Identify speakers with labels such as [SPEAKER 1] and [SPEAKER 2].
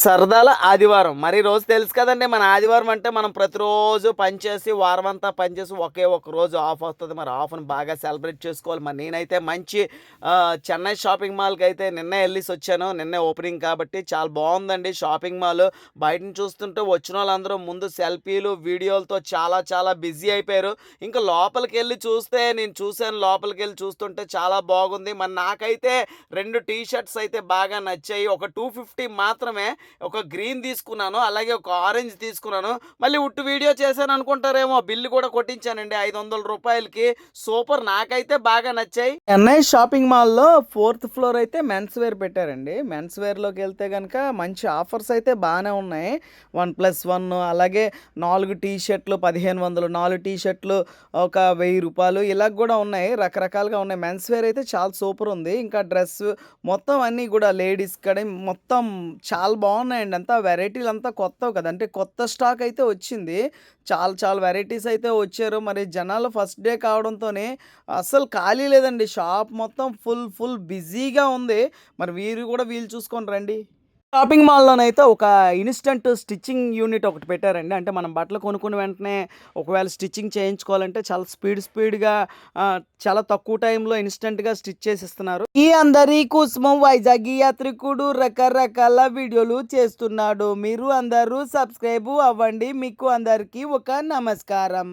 [SPEAKER 1] సరదాల ఆదివారం. మరి రోజు తెలుసు కదండీ! మన ఆదివారం అంటే మనం ప్రతిరోజు పనిచేసి, వారమంతా పనిచేసి ఒకే ఒక రోజు ఆఫ్ వస్తది. మరి ఆఫ్‌ని బాగా సెలబ్రేట్ చేసుకోవాలి. మరి నేనైతే మంచి చెన్నై షాపింగ్ మాల్‌కైతే నిన్నే ఎళ్ళేసొచ్చాను. నిన్నే ఓపెనింగ్ కాబట్టి చాలా బావుందండి షాపింగ్ మాల్. బయటని చూస్తుంటే వచ్చినోళ్ళందరూ ముందు సెల్ఫీలు, వీడియోలతో చాలా చాలా బిజీ అయిపోయారు. ఇంకా లోపలికెళ్ళి చూస్తే నేను చూసాను లోపలికెళ్ళి చూస్తుంటే చాలా బాగుంది. మరి నాకైతే 2 టీ షర్ట్స్ అయితే బాగా నచ్చాయి. ఒక 250 మాత్రమే. ఒక గ్రీన్ తీసుకున్నాను. అలాగే ఒక ఆరెంజ్ తీసుకున్నాను. మళ్ళీ ఉట్టు వీడియో చేశాననుకుంటారేమో బిల్లు కూడా కొట్టించానండి రూ. 500కి. సూపర్ నాకైతే బాగా నచ్చాయి. చెన్నై షాపింగ్ మాల్‌లో ఫోర్త్ ఫ్లోర్ అయితే మెన్స్ వేర్ పెట్టారండి. మెన్స్ వేర్‌లోకెళ్తే గనక మంచి ఆఫర్స్ అయితే బానే ఉన్నాయి. 1+1 అలాగే 4 టీ షర్ట్‌లు 1500, 4 టీ షర్ట్‌లు ఒక రూ. 1000 ఇలాగ గూడా ఉన్నాయి. రకరకాలుగా ఉన్నాయి. మెన్స్ వేర్ అయితే చాలా సూపర్ ఉంది. ఇంకా డ్రెస్ మొత్తం అన్నీ గూడా లేడీస్ కాడి మొత్తం చాలా బాగున్నాయండి. అంతా వెరైటీలంతా కొత్తవి కదా! అంటే కొత్త స్టాక్ అయితే వచ్చింది. చాలా చాలా వెరైటీస్ అయితే వచ్చారు. మరి జనాలు ఫస్ట్ డే కావడంతోనే అస్సలు ఖాళీ లేదండి. షాప్ మొత్తం ఫుల్ బిజీగా ఉంది. మరి వీలు చూసుకొని రండి. షాపింగ్ మాల్‌లోనైతే ఒక ఇన్‌స్టంట్ స్టిచ్చింగ్ యూనిట్ ఒకటి పెట్టారండి. అంటే మనం బట్టలు కొనుక్కున్న వెంటనే ఒకవేళ స్టిచ్చింగ్ చేయించుకోవాలంటే చాలా స్పీడ్‌గా చాలా తక్కువ టైంలో ఇన్‌స్టంట్‌గా స్టిచ్ చేసిస్తున్నారు. ఈ అందరి కోసము వైజాగి యాత్రికుడు రకరకాల వీడియోలు చేస్తున్నాడు. మీరు అందరూ సబ్స్క్రైబ్ అవ్వండి. మీకు అందరికీ ఒక నమస్కారం.